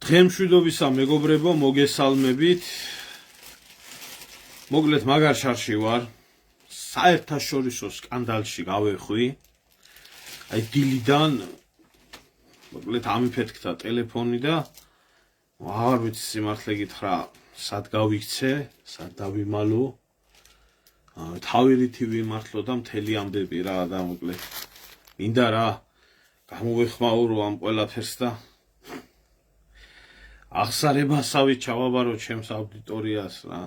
დღემშვიდობისა მეგობრებო, მოგესალმებით. მოგლეთ მაგარ შარში ვარ. საერთაშორისო სკანდალში გავეხვი. აი დილიდან მოგლეთ ამიფეთქთა ტელეფონი და აღარ ვიცი სიმართლე გითხრა, სად გავიქცე, სად დავიმალო. თავი რითი ვიმართლო და მთელი ამბები რა და მოგლეთ. მინდა რა გამოვეხმაურო ამ ყველაფერს და აღსარებასავით ჩავაბარო ჩემს აუდიტორიას რა.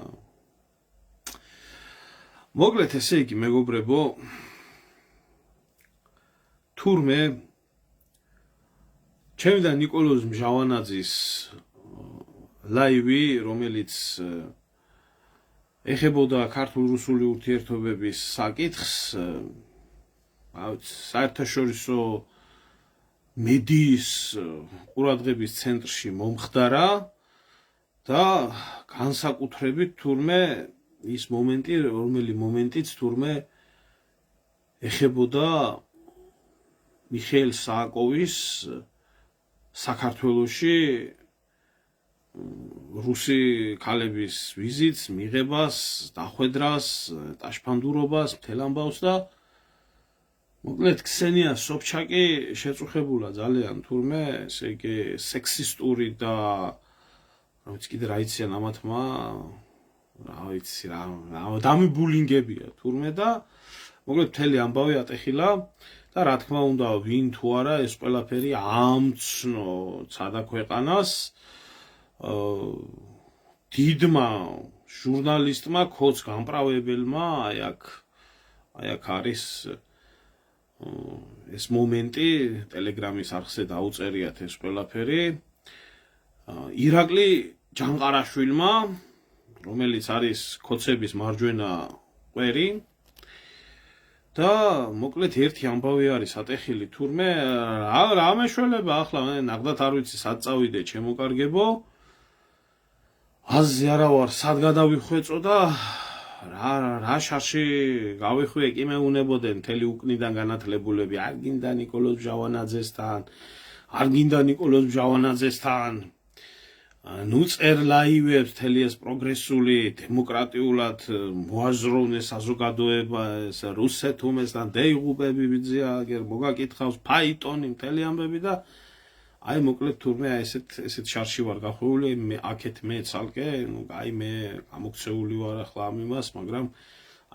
მოგლეთ ესე იგი მეგობრებო, თურმე ჩემი და ნიკოლოზ მჟავანაძის ლაივი, რომელიც ეხებოდა ქართულ-რუსული ურთიერთობების საკითხს, საერთაშორისო მედიის ყურადღების ცენტრში მომხდარა და განსაკუთრებით თურმე ის მომენტი, რომელი მომენტიც თურმე ეხებოდა მიხეილ სააკოვის საქართველოში რუსი ქალების ვიზიტს, მიღებას, დახვედრას, ტაშფანდურობას, მთელ ამბავს და მოგლეთ ქსენია სოფჩაკი შეწუხებულა ძალიან თურმე, ესე იგი სექსისტური და რა ვიცი კიდე რა იციან ამათმა, რა ვიცი რა დამიბულინგებია თურმე და მოგლეთ მთელი ამბავი ატეხილა და რა თქმა უნდა ვინ თუ არა ეს ყველაფერი ამცნო ცადა ქვეყანას დიდმა ჟურნალისტმა ქოც გამправებელმა აი აქ არის ეს მომენტი ტელეგრამის არხზე დაუწერიათ ეს ყველაფერი ირაკლი ჯანყარაშვილმა რომელიც არის ქოცების მარჯვენა ყვერი და მოკლედ ერთი ამბავი არის ატეხილი თურმე რა მეშველება ახლა ნახდათ არ ვიცი სად წავიდე ჩემო კარგებო აზი არა ვარ სად გადავიხვეწო და რა შარში გავიხვი ეკიმეუნებოდნენ მთელი უკნიდან განათლებულები არ გინდა ნიკოლოზ მჟავანაძესთან არ გინდა ნიკოლოზ მჟავანაძესთან ნუ წერ ლაივებს მთელი ეს პროგრესული დემოკრატიულად მოაზროვნე საზოგადოება ეს რუსეთუმესთან დეიღუპები ვიძია აგერ მოგაკითხავს ფაიტონი მთელი ამბები და აი მოკლედ თურმე ესეთ შარში ვარ გახვეული მე აქეთ მე ცალკე ნუ აი მე გამოქცეული ვარ ახლა ამ იმას მაგრამ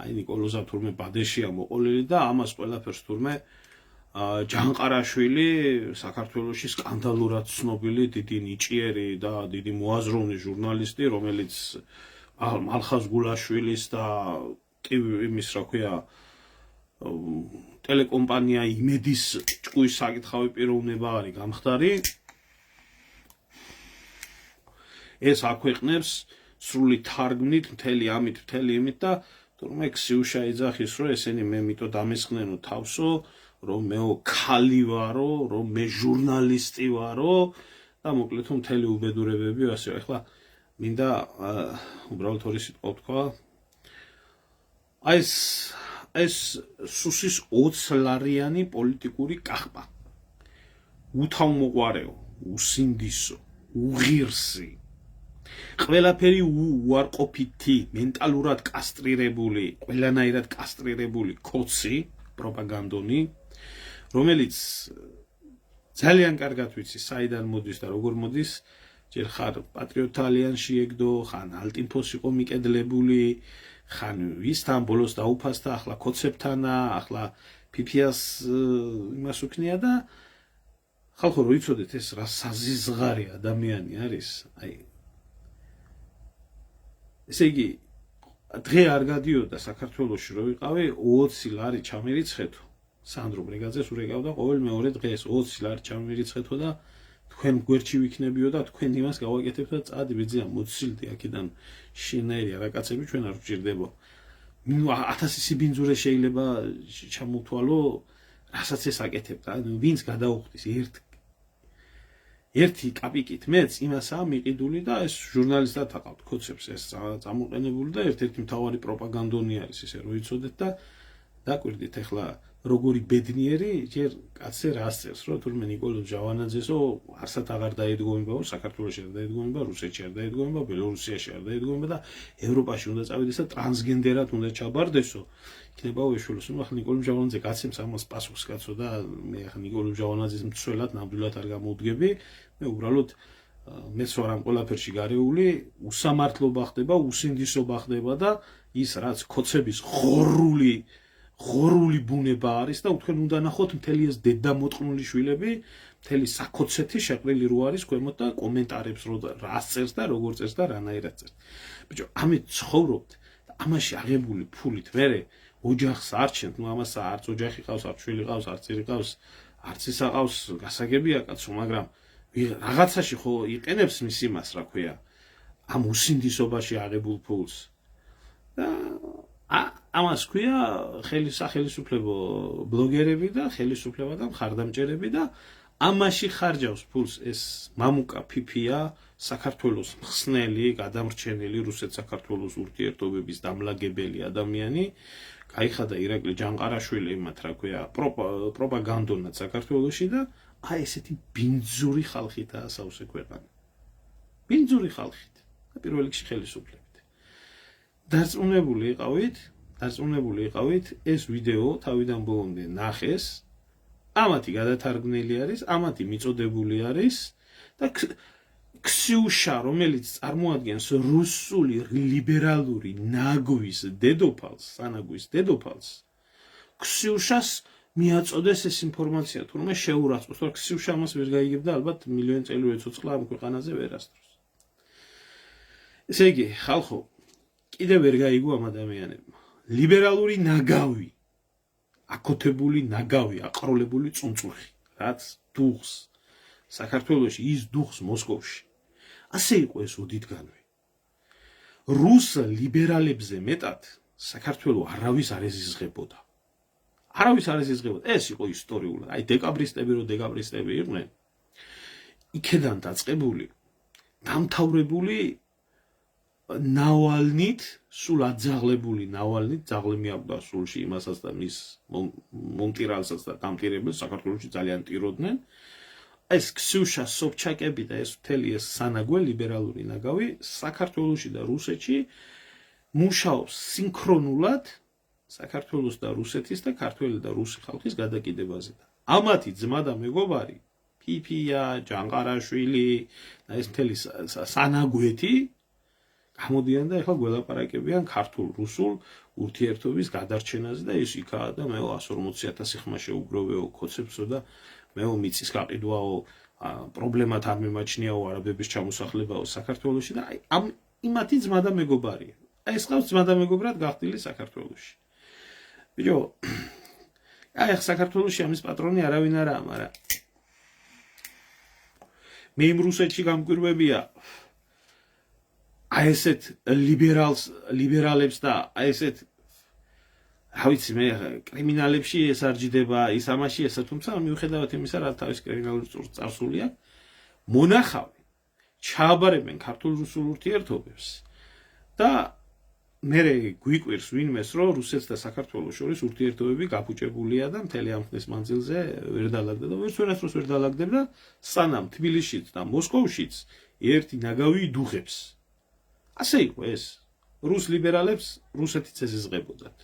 აი ნიკოლოზა თურმე ბადეშია მოყოლილი და ამას ყველაფერს თურმე ჯანყარაშვილი საქართველოში სკანდალურად ცნობილი დიდი ნიჭიერი და დიდი მოაზროვნე ჟურნალისტი რომელიც მალხაზ გულაშვილის და იმის რა ქვია ტელეკომპანია იმედის ჭკუის საკითხავი პიროვნება არის გამხდარი ეს აქვეყნებს სრული თარგმნით მთელი იმით და თურმე ქსიუშა იძახის რომ ესენი მე მიტო დამესხნენო თავსო რომ მეო ქალი ვარო რომ მე ჟურნალისტი ვარო და მოკლედ მთელი უბედურებები ასე ახლა მინდა უბრალოდ ორი სიტყვა ვთქვა ეს სუსის 20 ლარიანი პოლიტიკური კახბა უთავმოყვარეო უსინდისო უღირსი ყველაფერი უარყოფითი მენტალურად კასტრირებული ყველანაირად კასტრირებული ქოცი პროპაგანდონი რომელიც ძალიან კარგად ვიცი საიდან მოდის და როგორ მოდის ჯერ ხარ პატრიოტთა ალიანსში ეგდო ხან ალტინფოს იყო მიკედლებული ხან ვისთან ბოლოს დაუფასდა ახლა ქოცებთანა ახლა ფიფიას იმას უქნია და ხალხო რო იცოდეთ ეს რა საზიზღარი ადამიანი არის აი ესე იგი დღე არ გადიოდა საქართველოში რო ვიყავი 20 ლარი ჩამირიცხეთო სანდრო ბრიგაძეს ურეკავდა ყოველ მეორე დღეს 20 ლარი ჩამირიცხეთო და თქვენ გვერდში ვიქნებიო და თქვენ იმას გავაკეთებთ და წადი ვიძია მოცილდი აქედან შინაერია რა კაცები ჩვენ არ ვჭირდება ნუ 1000 სიბინძურე შეიძლება ჩამოთვალო რასაც ეს აკეთებთ ვინც გადაუხდის ერთი კაპიკით მეც იმასაა მიყიდული და ეს ჟურნალისტად აყავთ ქოცებს ეს წამოყენებული და ერთ-ერთი მთავარი პროპაგანდონი არის ესე რო იცოდეთ და დაკვირდით ახლა როგორი ბედნიერი ჯერ კაცზე რას წერს, რომ თურმე ნიკოლოზ ჯავანაძესო არსად აღარ დაედგომებაო, საქართველოში არ დაედგომება, რუსეთში არ დაედგომება, ბელორუსიაში არ დაედგომება და ევროპაში უნდა წავიდეს და ტრანსგენდერად უნდა ჩაბარდესო. იქნებაო ეშველოს, ახლა ნიკოლოზ ჯავანაძე კაცებს ამას პასუხს კაცო და მე ახლა ნიკოლოზ ჯავანაძის მცველად ნამდვილად არ გამოვდგები, მე უბრალოდ მეც ვარ ამ ყველაფერში გარეული, უსამართლობა ხდება, უსინდისობა ხდება და ის რაც ქოცების ღორული ბუნება არის და თქვენ უნდა ნახოთ მთელი ეს დედამოტყნული შვილები, მთელი საქოცეთი შეყრილი რო არის ქვემოთ და კომენტარებს რას წერს და როგორ წერს და რანაირად წერს. ბიჭო, ამით ცხოვრობთ და ამაში აღებული ფულით მერე ოჯახს არჩენთ, ნუ ამას არც ოჯახი ყავს, არც შვილი ყავს, არც ძილი ყავს, არც ისა ყავს, გასაგებია კაცო, მაგრამ რაღაცაში ხო იყენებს მის იმას, რა ქვია, ამ უსინდისობაში აღებულ ფულს. და ამას ქვია სახელმწიფო ბლოგერები და ხელისუფლება და მხარდამჭერები და ამაში ხარჯავს ფულს ეს მამუკა ფიფია, საქართველოს მხსნელი, გადამრჩენელი რუსეთ-საქართველოს ურთიერთობების დამლაგებელი ადამიანი, გაიხადა ირაკლი ჯანყარაშვილი იმათ, რა ქვია, პროპაგანდონად საქართველოში და აი ესეთი ბინძური ხალხითაა სავსე ქვეყანა. ბინძური ხალხით და პირველ რიგში ხელისუფლებით. დარწმუნებული იყავით, ეს ვიდეო თავიდან ბოლომდე ნახეს, ამათი გადათარგმნილი არის, ამათი მიწოდებული არის და ქსიუშა, რომელიც წარმოადგენს რუსული ლიბერალური ნაგვის დედოფალს, ქსიუშას მიაწოდეს ეს ინფორმაცია, თურმე შეურაცხყოფს, რომ ქსიუშა მას ვერ გაიგებდა, ალბათ მილიონი წელი უეცოცხლა ამ ქვეყანაზე ვერასდროს. ესე იგი, ხალხო, კიდევ ვერ გაიგო ამ ადამიანებმა. ლიბერალური ნაგავი, აკოთებული ნაგავი, აყროლებული წუნწუხი, რაც დუხს საქართველოში, ის დუხს მოსკოვში. ასე იყო ეს ოდითგანვე. რუს ლიბერალებზე მეტად საქართველო არავის არ ეზიზღებოდა. ეს იყო ისტორიულად. აი დეკაბრისტები იყვნენ, იქედან დაწყებული, დამთავრებული ნავალნით, სულ აძაღლებული ნავალნით, ძაღლი მიაბდა სულში იმასაც და მის მომტირალსაც და დამტირებელს საქართველოში ძალიან ტიროდნენ. ეს ქსიუშა სობჩაკები და ეს მთელი ეს სანაგვე ლიბერალური ნაგავი საქართველოში და რუსეთში მუშაობს სინქრონულად საქართველოს და რუსეთის და ქართველი და რუსი ხალხის გადაკიდებაზე. ამათი ძმა და მეგობარი ფიფია, ჯანყარაშვილი და ეს მთელი სანაგვეთი გამოდიან და ეხლა გველაპარაკებიან ქართულ-რუსულ ურთიერთობის გადარჩენაზე და ის იქაა და მე 140,000 ხმა შეუგროვეო ქოცებსო და მე მიწის გაყიდვაო პრობლემად არ მიმაჩნიაო არაბების ჩამოსახლებაო საქართველოში და აი ამ იმათი ძმა და მეგობარია. აი ეს ყავს ძმა და მეგობრად გახდილი საქართველოში. ბიჭო, აი ახ საქართველოში ამის პატრონი არავინ არაა, მაგრამ მე იმ რუსეთში გამკვირვებია აი ესეთ ლიბერალებს და აი ესეთ რა ვიცი მე კრიმინალებში ეს არ ჯდება, ის ამაში ესა, თუმცა მიუხედავად იმისა, რა თავის კრიმინალური წარსული აქვს, მონახავენ, ჩააბარებენ ქართულ-რუსულ ურთიერთობებს და მერე გვიკვირს ვინმეს, რომ რუსეთს და საქართველოს შორის ურთიერთობები გაფუჭებულია და მთელი ამ ხნის მანძილზე ვერ დაალაგდა და ვერასდროს ვერ დაალაგდება, სანამ თბილისშიც და მოსკოვშიც ერთი ნაგავი იდუღებს. ასე იყო ეს. რუს ლიბერალებს რუსეთიც ეზიზღებოდათ.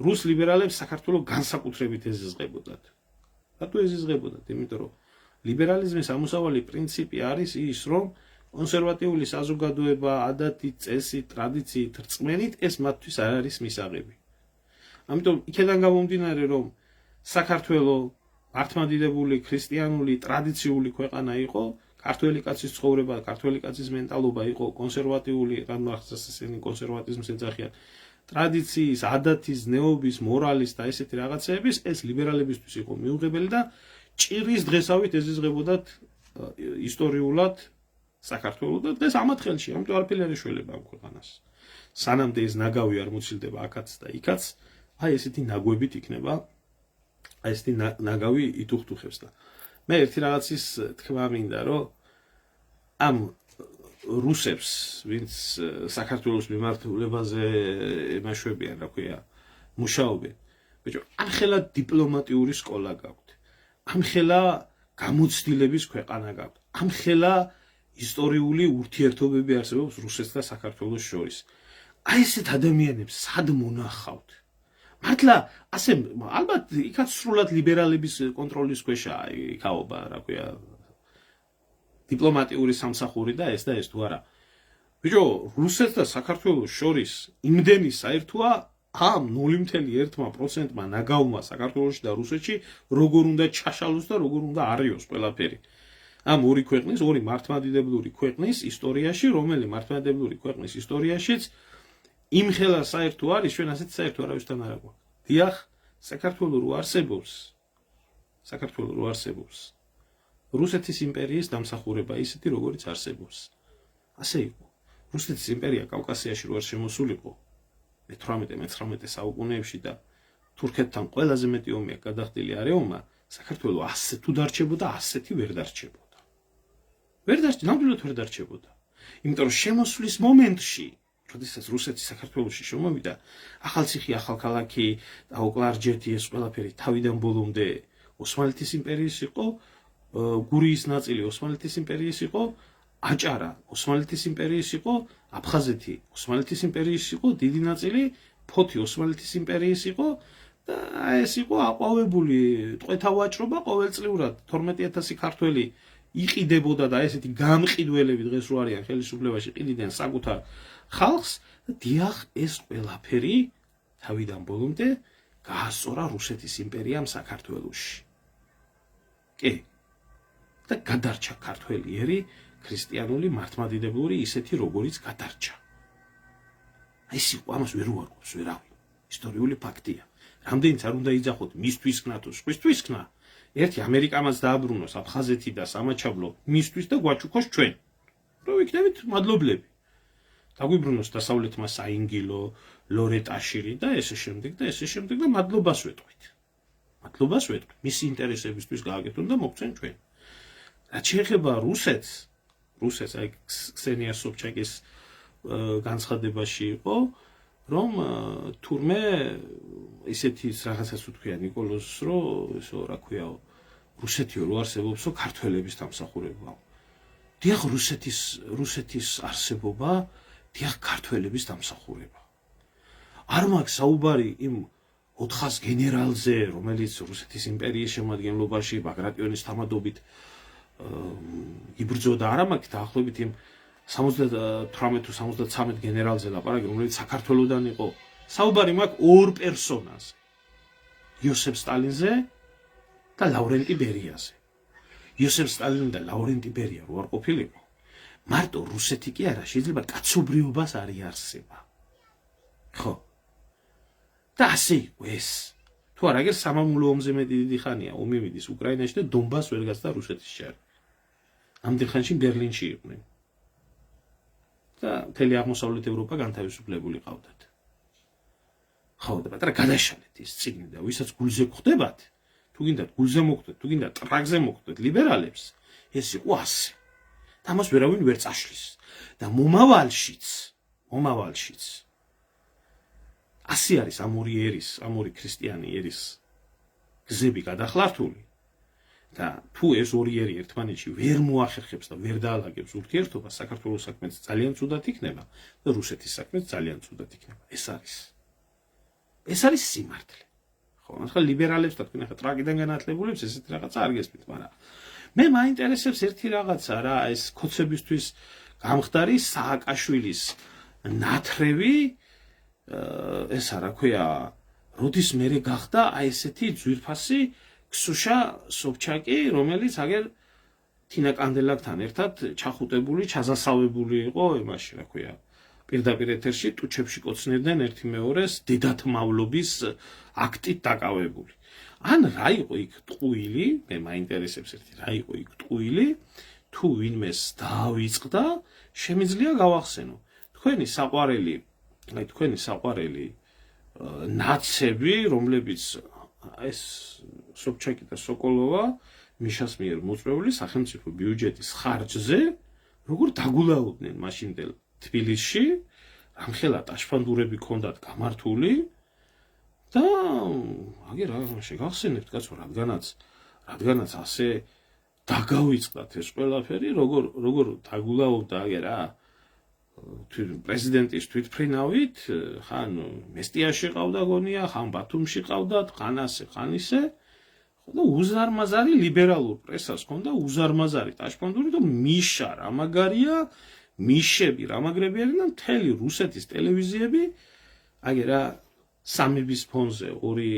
რუს ლიბერალებს საქართველოს განსაკუთრებით ეზიზღებოდათ. რატო ეზიზღებოდათ? იმიტომ რომ ლიბერალიზმის ამოსავალი პრინციპი არის ის, რომ კონსერვატიული საზოგადოება, ადათი, წესი, ტრადიციით, რწმენით ეს მათთვის არ არის მისაღები. ამიტომ იქედან გამომდინარე, რომ საქართველოს მართლმადიდებელი, ქრისტიანული, ტრადიციული ქვეყანა იყო, ქართველი კაცის ცხოვრება, ქართველი კაცის მენტალობა იყო კონსერვატიული, რამახსას ესენი კონსერვატიზმს ეძახიან. ტრადიციის, ადათის, ნეობის, მორალის და ესეთი რაღაცეების ეს ლიბერალებისთვის იყო მიუღებელი და ჭირის დღესავით ეზიზღებოდათ ისტორიულად საქართველოს და დღეს ამათ ხელში, ამიტომ არაფერი არ ეშველება ამ ქვეყანას. სანამდე ეს ნაგავი არ მოცილდება აქაც და იქაც, აი ესეთი ნაგვებით იქნება, აი ესეთი ნაგავი იტუხტუხებს და მე ერთი რაღაცის თქმა მინდა, რომ ამ რუსებს, ვინც საქართველოს მიმართულებაზე ემაშვებიან, რა ქვია, მუშაობენ. ბიჭო, ამხელა დიპლომატიური სკოლა გაქვთ. ამხელა გამოცდილების ქვეყანა გაქვთ. ამხელა ისტორიული ურთიერთობები არსებობს რუსეთს და საქართველოს შორის. აი ესეთ ადამიანებს სად მონახავთ? მართლა ასე ალბათ იქაც სრულად ლიბერალების კონტროლის ქვეშაა იქაობა, რა ქვია, დიპლომატიური სამსახური და ეს თუ არა. ბიჭო, რუსეთს და საქართველოს შორის იმდენი საერთოა ამ 0.1%-მა ნაგავმა საქართველოში და რუსეთში როგორ უნდა ჩაშალოს და როგორ უნდა არიოს ყველაფერი. ამ ორი ქვეყნის, ორი მართლმადიდებლური ქვეყნის ისტორიაში, რომელი მართლმადიდებლური ქვეყნის ისტორიაშიც იმხელა საერთო არის, ჩვენ ასეთ საერთო არავისთან არ აქვს. დიახ, საქართველო რო არსებობს. რუსეთის იმპერიის დამსახურება ისეთი, როგორიც არსებობს. ასე იყო. რუსეთის იმპერია კავკასიაში რო არ შემოსულიყო მე-18-19 საუკუნეებში და თურქეთთან ყველაზე მეტი ომი აქვს გადახდილი არეულმა, საქართველო ასე თუ დარჩებოდა, ასეთი ვერ დარჩებოდა. ნამდვილად ვერ დარჩებოდა. იმიტომ რომ შემოსვლის მომენტში, როდესაც რუსეთი საქართველოში შემოვიდა, ახალციხე, ახალქალაქი, აუკლარჯეთი ეს ყველაფერი თავიდან ბოლომდე ოსმალეთის იმპერიის იყო, გურიის ნაწილი ოსმალეთის იმპერიის იყო, აჭარა ოსმალეთის იმპერიის იყო, აფხაზეთი ოსმალეთის იმპერიის იყო, დიდი ნაწილი ფოთი ოსმალეთის იმპერიის იყო და ეს იყო აყვავებული ტყვეთა ვაჭრობა ყოველწლიურად 12,000 ქართველი იყიდებოდა და ესეთი გამყიდველები დღეს რო არიან ხელისუფლებაში ყიდიდან საკუთარ ხალხს და დიახ ეს ყველაფერი თავიდან ბოლომდე გაასწორა რუსეთის იმპერიამ საქართველოში. კი. და გადარჩა ქართველიერი ქრისტიანული მართლმადიდებლური ისეთი როგორიც გადარჩა. ეს იყო ამას ვერ უარყოფს ვერავინ. ისტორიული ფაქტია. რამდენიც არ უნდა იძახოთ მისთვის ქნა თუ სხვისთვის ქნა, ერთი ამერიკამაც დააბრუნოს აფხაზეთი და სამაჩაბლო მისთვის და გვაჩუქოს ჩვენ. რო ვიქნებით მადლობლები. დაგვიბრუნოს დასავლეთმა საინგილო, ლორეტაშირი და ესე შემდეგ და მადლობას ვეტყვით. მისი ინტერესებისთვის გააკეთონ და მოგცენ ჩვენ. რაც შეეხება რუსეთს აი ქსენია სობჩაკის განცხადებაში იყო, რომ თურმე ისეთი რაღაცას უთქვია ნიკოლოზს, რომ ესო რა ქვია, რუსეთიო რო არსებობსო ქართველების დამსახურება. დიახ, რუსეთის არსებობა, დიახ, ქართველების დამსახურება. არ მაქვს საუბარი იმ 400 გენერალზე, რომელიც რუსეთის იმპერიის შემადგენლობაში ბაგრატიონის თამადობით იბრძოდა, არ მაქვს დაახლოებით იმ 78 თუ 73 გენერალზე ლაპარაკი, რომელიც საქართველოსდან იყო. საუბარი მაქვს ორ პერსონაზე. იოსებ სტალინზე და ლავრენტი ბერიაზე. იოსებ სტალინი და ლავრენტი ბერია რო არ ყოფილიყო, მარტო რუსეთი კი არა, შეიძლება კაცობრიობას არ იარსება. ხო. და ასე იყო ეს. თუ არ აგერ სამამულო ომზე მეტი დიდი ხანია ომი მიდის უკრაინაში და დონბას ვერ გასდა რუსეთის ჯარი. ამდენ ხანში ბერლინში იყვნენ. და მთელი აღმოსავლეთ ევროპა განთავისუფლებული ყავდათ. ხო, და პატრა გადაშალეთ ის წიგნი და ვისაც გულზე გხვდებათ, თუ გინდათ გულზე მოხვდეთ, თუ გინდათ ტრაგზე მოხვდეთ ლიბერალებს, ეს იყო ასე. და ამას ვერავინ ვერ წაშლის. და მომავალშიც ასე არის ამ ორი ქრისტიანი ერის გზები გადახლართული. და თუ ეს ორი ერი ერთმანეთში ვერ მოახერხებს და ვერ დაალაგებს ურთიერთობას, საქართველოს საქმეც ძალიან ცუდად იქნება და რუსეთის საქმეც ძალიან ცუდად იქნება. ეს არის სიმართლე. ხო, ახლა ლიბერალებს და თქვენ ახლა ტრაგიდან განათლებულებს ესეთი რაღაცა არ გესმით, მაგრამ მე მაინტერესებს ერთი რაღაცა რა, ეს ქოცებისთვის გამხდარი სააკაშვილის ნათრევი, ესა რა ქვია, როდის მერე გახდა აი ესეთი ძვირფასი ქსუშა სობჩაკი, რომელიც აგერ თინა კანდელაკთან ერთად ჩახუტებული, ჩაზასავებული იყო იმაში, რა ქვია, პირდაპირ ეთერში ტუჩებში კოცნებდნენ ერთი მეორეს დედათმავლობის აქტით დაკავებული. ან რა იყო იქ ტყუილი, მე მაინტერესებს ერთი რა იყო იქ ტყუილი, თუ ვინმეს დაავიწყდა, შემიძლია გავახსენო. თქვენი საყვარელი ნაცები, რომლებიც ეს სობჩაკი და სოკოლოვა მიშას მიერ მოწვეული სახელმწიფო ბიუჯეტის ხარჯზე, როგორ დაგულაოდნენ მაშინდელ თბილისში, რამხელა ტაშფანდურები ქონდათ გამართული და აგერ შეგახსენებთ კაცო, რადგანაც ასე დაგავიწყდათ ეს ყველაფერი, როგორ დაგულაობდა აგერ რა პრეზიდენტის თვითმფრინავით, ხან მესტიაში ყავდა გონია, ხან ბათუმში ყავდათ, ხან ასე, ხან ისე. და უზარმაზარი ლიბერალურ პრესას ჰქონდა უზარმაზარი ტაშპანდური და მიშა რამაგარია, მიშები რამაგრები არიან და მთელი რუსეთის ტელევიზიები აგერ რა სამების ფონზე ორი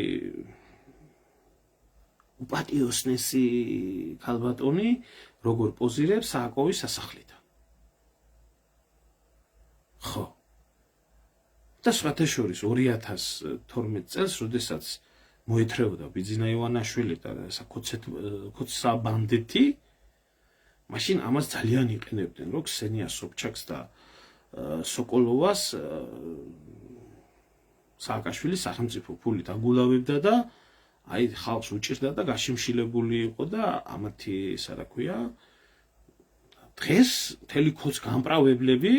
უპატიოსნესი ქალბატონი როგორ პოზირებს სააკოვის სასახლიდან. ხო. და სხვათა შორის 2012 წელს, როდესაც მოეთრეოდა ბიძინა ივანაშვილი და ქოცაბანდეთი, მაშინ ამას ძალიან იყენებდნენ, რომ ქსენია სობჩაკს და სოკოლოვას სააკაშვილის სახელმწიფო ფულით აგულავებდა და აი ხალხს უჭირდა და გაშიმშილებული იყო და ამათი ისა რა ქვია დღეს მთელი ქოც გამპრავებლები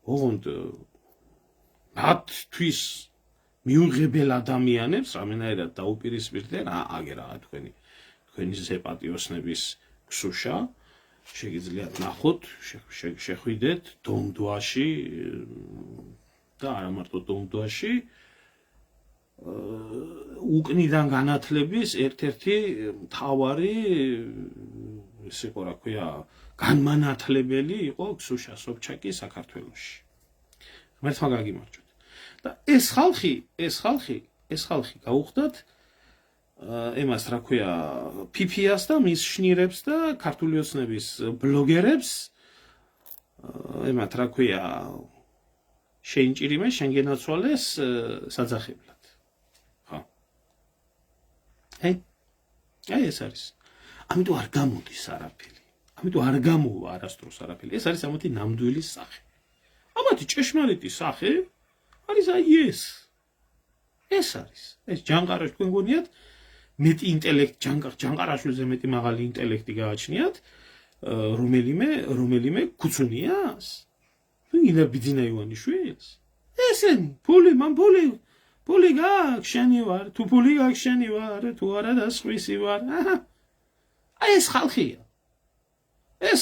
ოღონდ მათთვის მიუღებელ ადამიანებს რამენაირად დაუპირისპირდნენ აგერა თქვენი ზეპატიოსნების ქსუშა შეგიძლიათ ნახოთ შეხვიდეთ დომდვაში და არა მარტო დომდვაში უკნიდან განათლების ერთ-ერთი მთავარი ესე რა ქვია განმანათლებელი იყო ქსუშა სობჩაკი საქართველოში. ღმერთმა გაგიმარჯვოთ. და ეს ხალხი გაუხდათ ემას რა ქვია ფიფიას და მის შნირებს და ქართული ოცნების ბლოგერებს ემათ რა ქვია შეინჭირიმე შენგენაცვალეს საძახებლად. ხო. აი ეს არის. ამიტომ არ გამოდის არაფერი. ამიტომ არ გამოვა არასდროს არაფერი. ეს არის ამათი ნამდვილი სახე. ამათი ჭეშმარიტი სახე არის აი ეს. ეს არის. ეს ჯანყარაში თქვენ გონიათ მეტი ინტელექტი ჯანყარაშვილზე მეტი მაღალი ინტელექტი გააჩნიათ რომელიმე ქუცუნიას? ვინ ბიძინა ივანიშვილს? ესენი ფული გაქვს შენი ვარ, თუ ფული გაქვს შენი ვარ, თუ არა და სხვისი ვარ. აი ეს ხალხია. ეს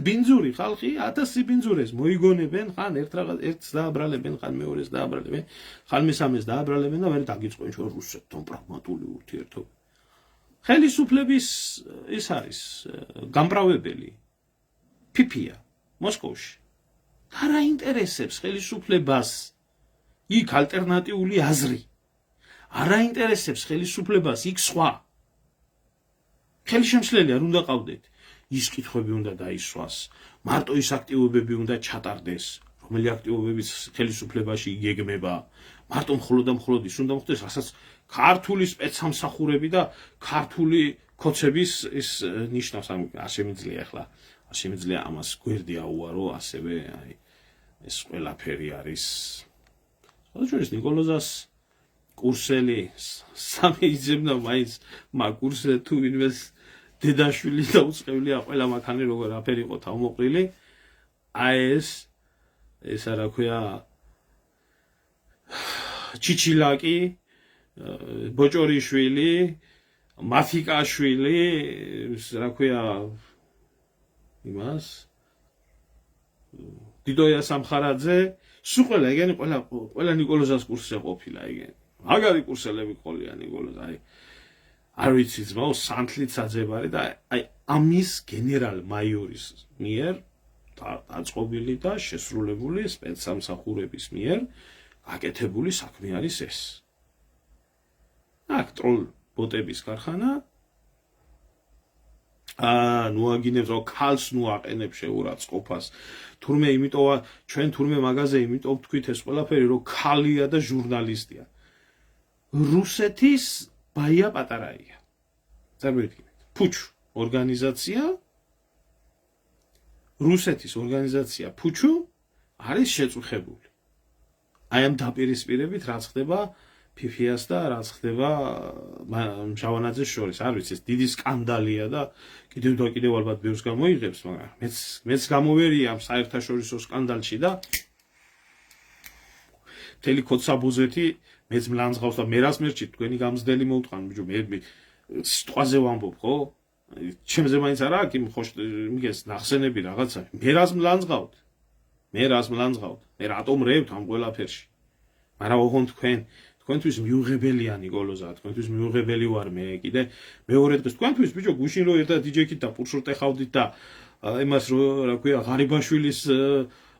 ბინძური ხალხი 1000 ბინძურეს მოიგონებენ, ხან ერთს დააბრალებენ, ხან მეორეს დააბრალებენ, ხან მესამეს დააბრალებენ და მე დაგიწყენ ჩვენ რუსეთთან პრაგმატული ურთიერთობა. ხელისუფლების ის არის გამპრავებელი ფიფია მოსკოვში. არ აინტერესებს ხელისუფლებას იქ ალტერნატიული აზრი. არ აინტერესებს ხელისუფლებას იქ სხვა. ხელშემშლელი არ უნდა ყავდეთ. ის კითხვები უნდა დაისვას, მარტო ის აქტივობები უნდა ჩატარდეს, რომელი აქტივობების ხელისუფლებაში იგეგმება, მარტო მხოლოდ ის უნდა მოხდეს, რასაც ქართული სპეცსამსახურები და ქართული ქოცების ის ნიშნავს, არ შემიძლია ახლა, არ შემიძლია ამას გვერდი აუარო, ასევე აი ეს ყველაფერი არის. შესაძლოა ნიკოლოზას კურსელი სამი იძებნა მაინც მაგ კურსზე თუ ვინმეს დედაშვილი და უწყევლია ყველა მაქანი როგორ აფერი იყო თავმოყრილი. აი ეს რა ქვია ჩიჩილაკი, ბოჭორიშვილი, მათიკაშვილი, რა ქვია იმას დიდოია სამხარაძე, სულ ყველა ეგენი ყველა ნიკოლოზას კურსზე ყოფილა ეგენი. მაგარი კურსელები ყოლია ნიკოლოზ, აი არ ვიცი ძმაო, სანთლით საძებარი და აი ამის გენერალ მაიორის მიერ დაწყობილი და შესრულებული სპეცსამსახურების მიერ გაკეთებული საქმე არის ეს. აქ ტროლ ბოტების ქარხანა ნუაგინებს რომ ქალს ნუაყენებს შეურაცხყოფას. თურმე იმიტომ ჩვენ თურმე მაგაზე იმიტომ ვთქვით ეს ყველაფერი რომ ქალია და ჟურნალისტია. რუსეთის ბაია პატარაია. წარმოიდგინეთ. ფუჩუ ორგანიზაცია რუსეთის ორგანიზაცია ფუჩუ არის შეწუხებული. აი ამ დაპირისპირებით რაც ხდება ფიფიას და რაც ხდება მჟავანაძეს შორის. არ ვიცი, ეს დიდი სკანდალია და კიდევ და კიდევ ალბათ ბევრს გამოიღებს, მაგრამ მეც გამოვერია ამ საერთაშორისო სკანდალში და მთელი ქოცაბუზეთი მეც მლანძღავს და მე რას მერჩით თქვენი გამზდელი მოვთხრან ბიჭო მე სიტყვაზე ვამბობ ხო ჩემზე მაინც არა აქ იმ ხოშ მიგეს ნახსენები რაღაცა მე რას მლანძღავთ მე რატომ რევთ ამ ყველაფერში მაგრამ ოღონდ თქვენთვის მიუღებელიანი გოლოზა თქვენთვის მიუღებელი ვარ მე კიდე მეორე დღეს თქვენთვის ბიჭო გუშინ რო ერთად დიჯექით და პურშურტ ეხავდით და იმას რა ქვია ღარიბაშვილის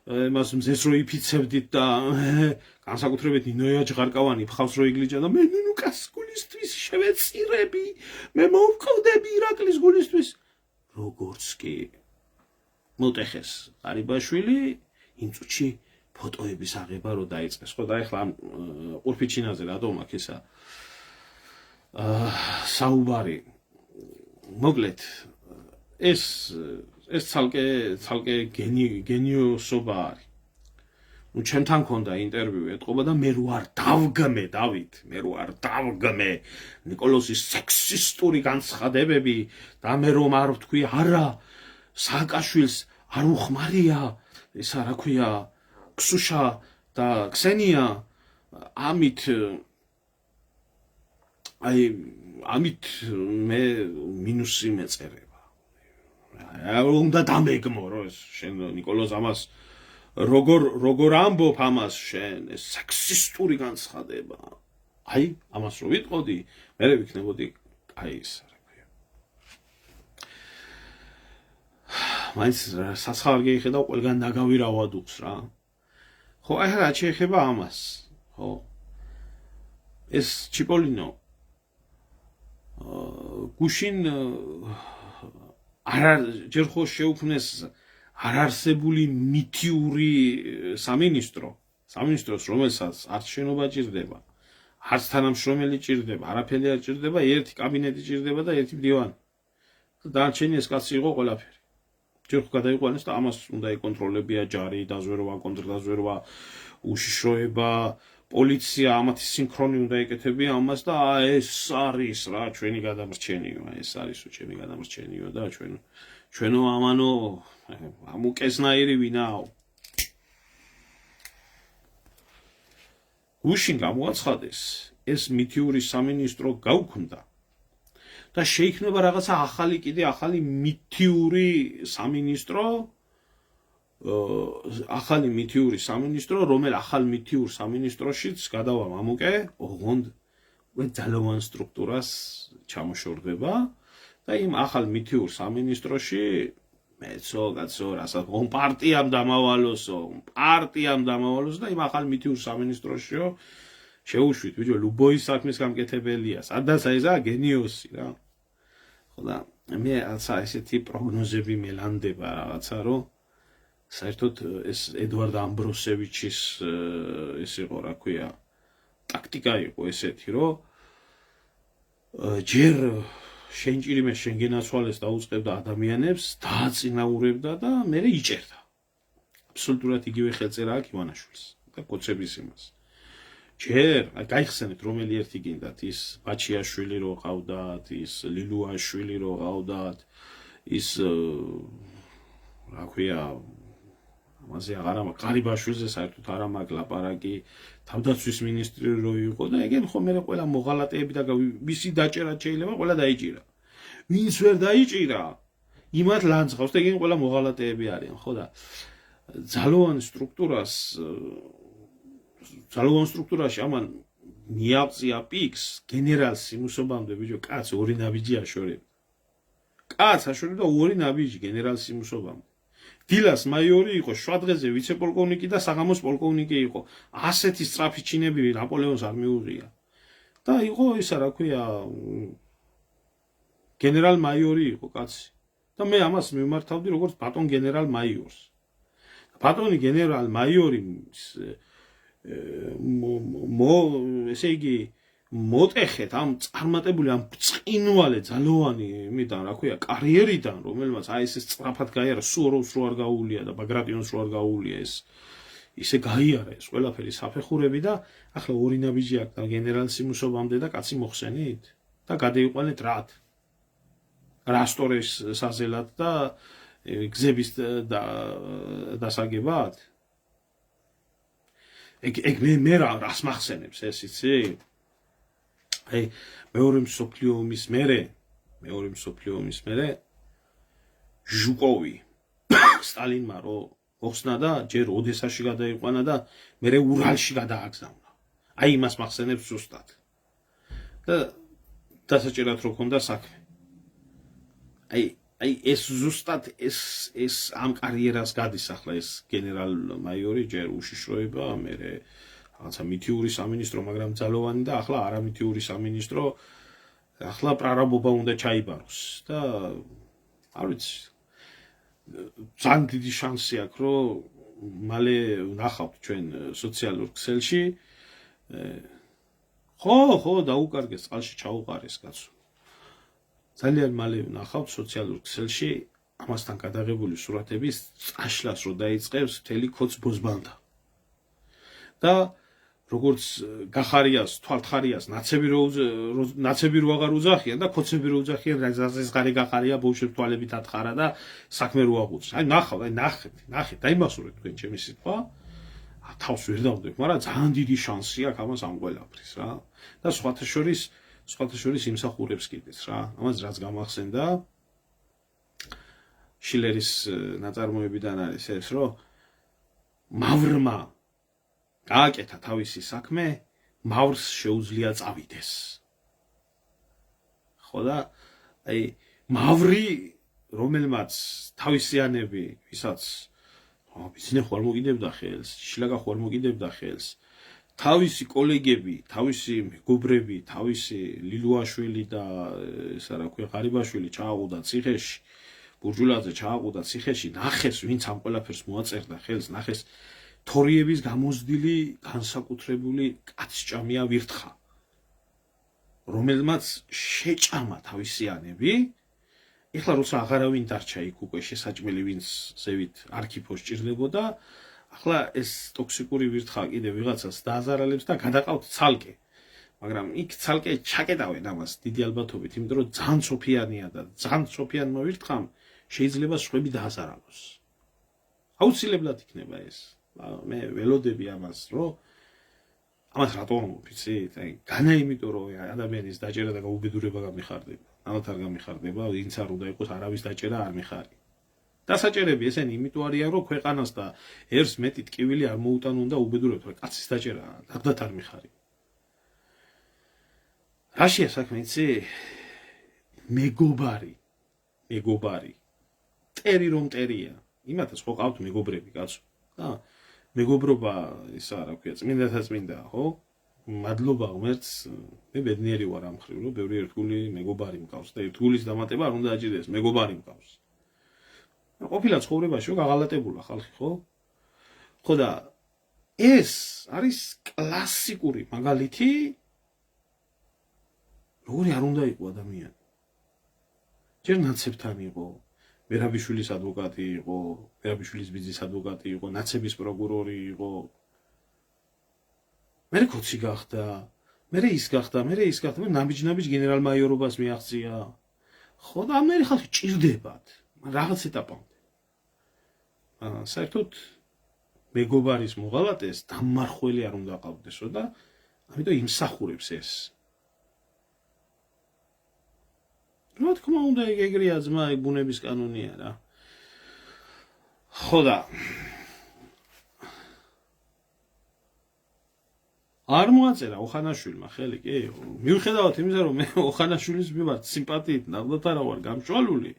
მას მზეს რო იფიცებდით და განსაკუთრებით ნინოია ჟღარკავანი ფხავს რო იგლიჯა და მე ნუნუკას გულისთვის შევეცირები მე მოვკვდები ირაკლის გულისთვის როგორც კი მოტეხეს ღარიბაშვილი იმ წუთში ფოტოების აღება რო დაიწყეს ხო და ეხლა ამ ყურფიჩინაზე რატომ აქ ესა საუბარი მოკლედ ეს ცალკე გენიოსობა არის ну ჩემთან მქონდა ინტერვიუ ეთყობა და მე რო არ დავგმე დავით მე რო არ დავგმე ნიკოლოზის სექსისტური განცხადებები და მე რომ არ ვთქვი არა სააკაშვილს არ უხმარია ესა რა ქვია ქსუშა და ქსენია ამით მე მინუსი მეწერება უნდა დამეგმო რო შენ ნიკოლოზ ამას როგორ ამბობ ამას შენ ეს სექსისტური განცხადება აი ამას რო ვიტყოდი მე ვიქნებოდი აი ეს რა ქვია მაინც საცხარ გეიხედავ ყველგან ნაგავი რავადუხს რა ხო აი რა შეეხება ამას ხო ეს ჩიპოლინო გუშინ ჯერ ხო შეუქმნეს არარსებული მითიური სამინისტროს რომელსაც არც შენობა ჭირდება არც თანამშრომელი ჭირდება არაფერი არ ჭირდება ერთი კაბინეტი ჭირდება და ერთი მდივანი დარჩენი ეს კაცი იყო ყველაფერი ჯერ ხო გადაიყვანეს და ამას უნდა ეკონტროლებია ჯარი დაზვერვა კონტრდაზვერვა უშიშროება პოლიცია ამათი სინქრონი უნდა ეკეთებია ამას და ეს არის რა ჩვენი გადამრჩენიო ეს არის ჩემი გადამრჩენიო და ჩვენო ამანო ამუკესნაირი ვინაო გუშინ გამოაცხადეს ეს მითიური სამინისტრო გაუქმდა და შეიქმნება რაღაცა ახალი მითიური სამინისტრო ახალი მითიური სამინისტრო რომელ ახალ მითიურ სამინისტროშიც გადავა მამუკე ოღონდ ძალოვან სტრუქტურას ჩამოშორდება და იმ ახალ მითიურ სამინისტროში მეცო კაცო რასაც პარტიამ დამავალოსო და იმ ახალ მითიურ სამინისტროშიო შეუშვით ბიჭო ლუბოის საქმის გამკეთებელია სადაც ესა გენიოსი რა ხო და მე რაცა ესეთი პროგნოზები მელანდება რაღაცა რომ საერთოდ ეს ედვარდ ამბროსევიჩის ეს იყო რა ქვია ტაქტიკა იყო ესეთი რომ ჯერ შენჭირიმე შენგენაცვალეს დაუწყებდა ადამიანებს დააწინაურებდა და მე იჭერდა აბსოლუტურად იგივე ხელწერა აქვს ივანაშვილს და კოცების იმას ჯერ გაიხსენეთ რომელი ერთი გინდათ ის ბაჩიაშვილი რო ყავდათ ის ლილუაშვილი რო ყავდათ ის რა ქვია ამაზე აღარა მაქვს ღარიბაშვილზე საერთოდ არა მაქვს ლაპარაკი თავდაცვის მინისტრი რო იყო და ეგენ ხო მე ყველა მოღალატეები და მისი დაჭერა შეიძლება ყველა დაიჭირა ვინც ვერ დაიჭირა იმათ ლანძღავს და ეგენ ყველა მოღალატეები არიან ხო და ძალოვან სტრუქტურაში ამან მიაღწია პიქს გენერალ სიმუსობამდე ბიჭო კაც ორი ნაბიჯი აშორებდა ორი ნაბიჯი გენერალ სიმუსობამდე დილას მაიორი იყო შვადღეზე ვიცე-პოლკოვნიკი და საღამოს პოლკოვნიკი იყო ასეთი სწრაფი ჩინები ნაპოლეონს არ მიუღია და იყო ისა რა ქვია გენერალ მაიორი იყო კაცი და მე ამას მიმართავდი როგორც ბატონ გენერალ მაიორს ბატონი გენერალ მაიორი ესე იგი მოტეხეთ ამ წარმატებული ამ წინვალე ძალოვანი იმიდან რა ქვია კარიერიდან რომელმაც აი ეს სწრაფად გაიარა სუოროვს რო არ გაუვლია და ბაგრატიონს რო არ გაუვლია ეს ისე გაიარა ეს ყველაფერი საფეხურები და ახლა ორი ნაბიჯი აქვს და გენერალ სიმუსობამდე და კაცი მოხსენით და გადაიყვანეთ რასტორის საზელად და გზების დასაგებად ეგ მე რას მახსენებს ეს იცი? აი მეორე მსოფლიო ომის მერე ჟუკოვი სტალინმა რო მოხსნა და ჯერ ოდესაში გადაიყვანა და მერე ურალში გადააგზავნა. აი იმას მახსენებს ზუსტად. და დასაჭერად რო ქონდა საქმე. აი ეს ზუსტად ეს ამ კარიერას გადის ახლა ეს გენერალ-მაიორი ჯერ უშიშროება, მერე რაღაცა მითიური სამინისტრო, მაგრამ ძალოვანი და ახლა არამითიური სამინისტრო, ახლა პრარაბობა უნდა ჩაიბაროს და არ ვიცი ძალიან დიდი შანსი აქვს რომ მალე ვნახავთ ჩვენ სოციალურ ქსელში ხო დაუკარგეს წყალში ჩაუყარეს კაცო ძალიან მალე ვნახავთ სოციალურ ქსელში ამასთან გადაღებული სურათების წაშლას რო დაიწყებს მთელი ქოც-ბოზბანდა და როგორც გახარიას თვალთხარიას ნაცები რო აღარ უძახიან და ქოცები რო უძახიან ეს ღარი გახარია ბოშებს თვალებით ათხარა და საქმე რო აღუწს აი ნახეთ დაიმახსოვრეთ თქვენ ჩემი სიტყვა თავს ვერ დავდებ მაგრამ ძალიან დიდი შანსი აქვს ამას ამ ყველაფრის რა და სხვათა შორის იმსახურებს კიდეც რა ამას რაც გამახსენდა შილერის ნაწარმოებიდან არის ეს რომ მავრმა გააკეთა თავისი საქმე, მავრს შეუძლია წავიდეს. ხო და აი მავრი რომელმაც თავისიანები, ვისაც ბიზნეს ხوارმოგიდებდა ხელს, შილაკა ხوارმოგიდებდა ხელს, თავისი კოლეგები, თავისი მეგობრები, თავისი ლილუაშვილი და ესა რა ქვია, ღარიბაშვილი ჩააყუდა ციხეში, ბურჯულაძე ჩააყუდა ციხეში, ნახეს ვინც ამ ყველაფერს მოაწერდა ხელს, ნახეს თორიების გამოზდილი განსაკუთრებული კაცჭამია ვირთხა რომელმაც შეჭამა თავისიანები ეხლა როცა აღარავინ დარჩა იქ უკვე შესაჭმელი ვინც ზევით არქიფოს ჭირდებოდა ახლა ეს ტოქსიკური ვირთხა კიდე ვიღაცას დააზარალებს და გადაყავთ ცალკე მაგრამ იქ ცალკე ჩაკეტავენ ამას დიდი ალბათობით იმიტომ რომ ძალიან სოფიანია და ძალიან სოფიანმა ვირთხამ შეიძლება სხვები დააზარალოს აუცილებლად იქნება ეს მე ველოდები ამას რომ ამას რატომ ვიცით აი განა იმიტომ რომ ადამიანის დაჭერა და გაუბედურება გამიხარდება ამათ არ გამიხარდება ვინც არ უნდა იყოს არავის დაჭერა არ მიხარი დასაჭერები ესენი იმიტომ არიან რომ ქვეყანას და ერს მეტი ტკივილი არ მოუტანონ და უბედურებთ რომ კაცის დაჭერა დაგდათ არ მიხარი რაშია საქმე იცი მეგობარი ტერი რომ ტერია იმათაც ხო ყავთ მეგობრები კაცო და მეგობრობა ისა რა ქვია წმინდათა წმინდა ხო მადლობა ღმერთს მე ბედნიერი ვარ ამ ხრივ რომ ბევრი ერთგული მეგობარი მყავს და ერთგულის დამატება არ უნდა აჭირდეს მეგობარი მყავს ყოფილა ცხოვრებაში გაღალატებულა ხალხი ხო და ეს არის კლასიკური მაგალითი როგორი არ უნდა იყო ადამიანი ჯერ ნაცებთან იყო მერაბიშვილის ადვოკატი იყო, მერაბიშვილის ბიძის ადვოკატი იყო, ნაცების პროკურორი იყო. მერე ქოცი გახდა, მერე ის გახდა, მე ნაბიჯ გენერალ-მაიორობას მიაღწია. ხო და ამერი ხალხი ჭირდებათ, რაღაც ეტაპამდე. საერთოდ მეგობარის მოღალატეს დამარხველი არ უნდა ყავდესო და ამიტომ იმსახურებს ეს. რა თქმა უნდა ეგრეა ძმა ბუნების კანონია რა ხო და არ მოაწერა ოხანაშვილმა ხელი კი მიუხედავად იმისა რომ მე ოხანაშვილის მიმართ სიმპათიით ნამდვილად არა ვარ გამჭვალული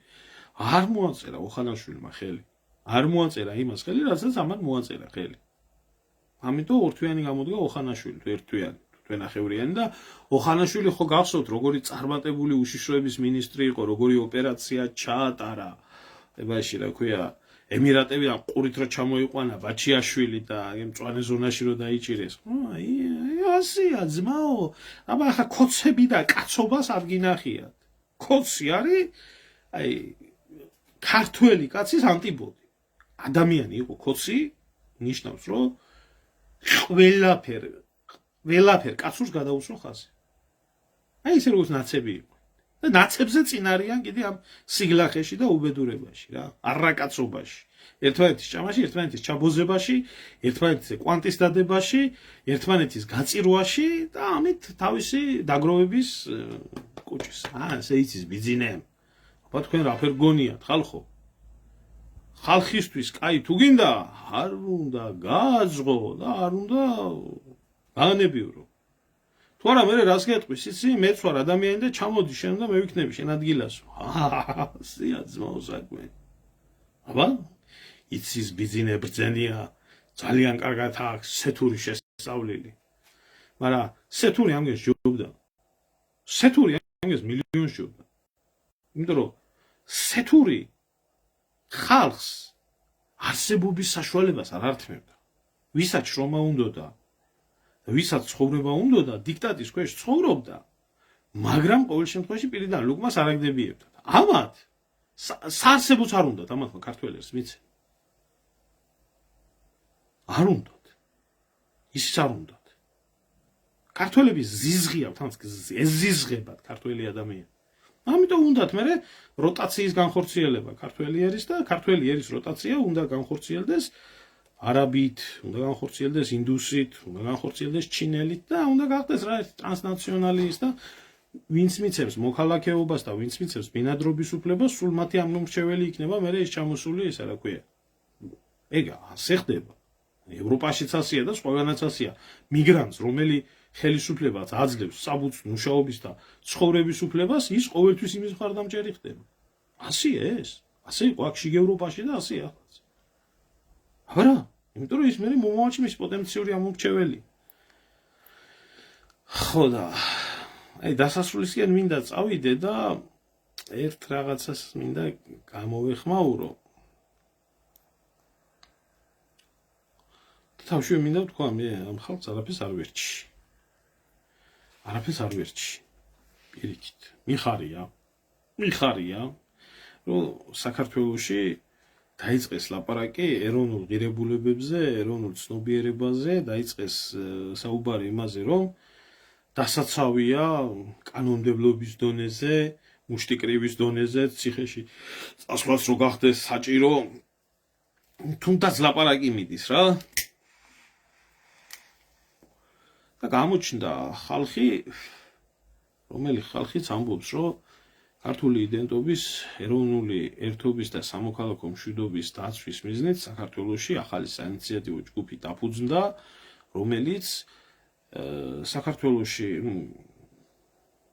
არ მოაწერა ოხანაშვილმა ხელი არ მოაწერა იმას ხელი რასაც ამან მოაწერა ხელი ამიტომ ორთვიანი გამოდგა ოხანაშვილი თუ ერთთვიანი ვენახევრიანი და ოხანაშვილი ხო გახსოვთ როგორი წარმატებული უშიშროების მინისტრი იყო როგორი ოპერაცია ჩაატარა ებაში რა ქვია ემირატებიდან ყურით რო ჩამოიყვანა ბაჩიაშვილი და მწვანე ზონაში რო დაიჭირეს აი ასია ძმაო აბა ხა ქოცები და კაცობას არ გინახიათ ქოცი არის აი ქართველი კაცის ანტიპოდი ადამიანი იყო ქოცი ნიშნავს რომ ყველაფერ კაცურს გადაუსვა ხაზი. აი ესე როგორც ნაცები იყო. და ნაცებზე წინ არიან კიდე ამ სიგლახეში და უბედურებაში რა, არაკაცობაში. ერთმანეთის ჭამაში, ერთმანეთის ჩაბოზებაში, ერთმანეთის კვანტის დადებაში, ერთმანეთის გაწირვაში და ამით თავისი დაგროვების კუჭის. ესე იცის ბიძინე. აბა თქვენ რაფერ გონიათ ხალხო? ხალხისთვის კაი თუ გინდა, არ უნდა გააძღო და არ უნდა გაანებიურო. თუ არა მე რას გეტყვის, იცი, მეც ვარ ადამიანი და ჩამოდი შენ და მე ვიქნები შენ ადგილასო. სია ძმაო საქმე. აბა იცის ბიძინე ბრძენია, ძალიან კარგად აქვს სეთური შესწავლილი. მაგრამ სეთური ამგეს ჯობდა. სეთური ამგეს მილიონს ჯობდა. იმიტომ რომ სეთური ხალხს არსებობის საშუალებას არ ართმევდა. ვისაც შრომა უნდოდა, ვისაც ცხოვრება უნდოდა, დიქტატის ქვეშ ცხოვრობდა, მაგრამ ყოველ შემთხვევაში პირიდან ლუკმას არ აგდებიებდა. ამათ საარსებოც არ უნდათ ამათმა ქართველებს, მიცე. არ უნდათ. ისიც არ უნდათ. ქართველები ზიზღია, თან ეზიზღებათ ქართველი ადამიანი. ამიტომ უნდათ მე როტაციის განხორციელება ქართველი ერის და ქართველი ერის როტაცია უნდა განხორციელდეს არაბით, უნდა განხორციელდეს ინდუსით, უნდა განხორციელდეს ჩინელით და უნდა გახდეს რა ტრანსნაციონალის და ვინც მიცემს მოქალაქეობას და ვინც მიცემს ბინადრობის უფლებას, სულ მათი ამომრჩეველი იქნება მე ეს ჩამოსული ეს რა ქვია. ეგა ასე ხდება. ევროპაშიც ასია და სხვაგანაც ასია. მიგრანტს, რომელი ხელისუფლებას აძლევს საბუთს მუშაობის და ცხოვრების უფლებას, ის ყოველთვის იმის მხარდამჭერი ხდება. ასია ეს. ასე იყო აქ შიგ ევროპაში და ასია ახლა. აბა, იმიტომ რომ ის მე მომავალში მის პოტენციური ამომრჩეველი. ხო და აი დასასრულისკენ მინდა წავიდე და ერთ რაღაცას მინდა გამოვეხმაურო. თავში მინდა ვთქვა მე ამ ხალხს არაფერს არ ვერჩი. არაფერს არ ვერჩი. პირიქით. მიხარია, რომ საქართველოში დაიწყეს ლაპარაკი ეროვნულ ღირებულებებზე, ეროვნულ ცნობიერებაზე, დაიწყეს საუბარი იმაზე, რომ დასაცავია კანონმდებლობის დონეზე, მუშტიკრივის დონეზე, ციხეში წასვლაც რო გახდეს საჭირო, თუნდაც ლაპარაკი მიდის რა. და გამოჩნდა ხალხი, რომელი ხალხიც ამბობს, რომ ქართული იდენტობის, ეროვნული ერთობის და სამოქალაქო მშვიდობის დაცვის მიზნით საქართველოში ახალი საინიციატივო ჯგუფი დაფუძნდა, რომელიც საქართველოში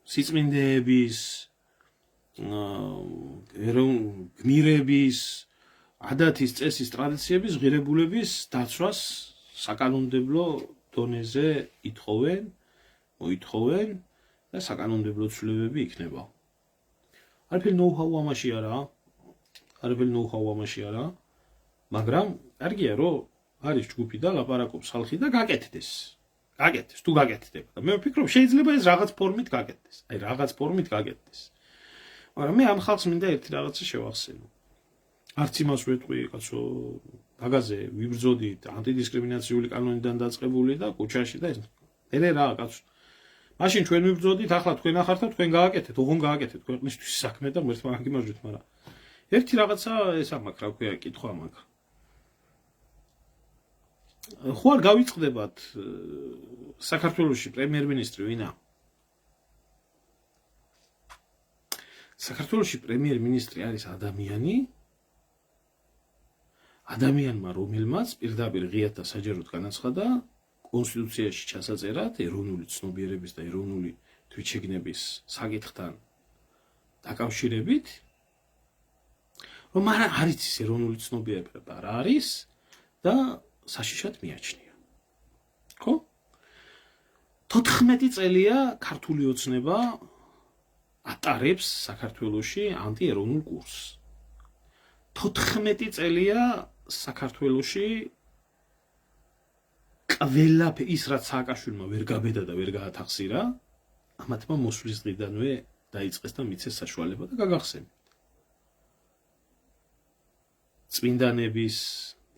სიწმინდეების, გმირების, ადათის წესის ტრადიციების ღირებულების დაცვას საკანონმდებლო დონეზე მოითხოვენ და საკანონმდებლო ცვლილებები იქნება. არაფერი ნოუ-ჰაუ ამაში არა, მაგრამ კარგია რომ არის ჯგუფი და ლაპარაკობს ხალხი და გაკეთდეს. თუ გაკეთდება. და მე ვფიქრობ შეიძლება ეს რაღაც ფორმით გაკეთდეს. მაგრამ მე ამ ხალხს მინდა ერთი რაღაცა შევახსენო. არც იმას ვეტყვი, კაცო, ბაგაზე ვიბრძოდით ანტიდისკრიმინაციული კანონიდან დაწყებული და კუჩაში და ეს. მე რა, კაცო. მაშინ ჩვენ ვიბრძოდით, ახლა თქვენ ახართ და თქვენ გააკეთეთ, ოღონ გააკეთეთ ქვეყნისთვის საქმე და ღმერთმა გიმარჯვეთ, მაგრამ ერთი რაღაცა ეს ამაქვს, რა ქვია, კითხვა მაქვს. ხო არ გავიწყდებათ საქართველოში პრემიერ-მინისტრი ვინა? საქართველოში პრემიერ-მინისტრი არის ადამიანმა, რომელმაც პირდაპირ ღიად და საჯაროდ განაცხადა კონსტიტუციაში ჩასაწერად ეროვნული ცნობიერების და ეროვნული თვითშეგნების საკითხთან დაკავშირებით, რომ არ იცის ეროვნული ცნობიერება რა არის და საშიშად მიაჩნია. ხო? 14 წელია ქართული ოცნება ატარებს საქართველოში ანტიეროვნულ კურსს. 14 წელია საქართველოში ყველაფერი ის რაც სააკაშვილმა ვერ გაბედა და ვერ გაათახსირა, ამათმა მოსვლის დღიდანვე დაიწყეს და მიცეს საშუალება და გაგახსენეთ. წმინდანების,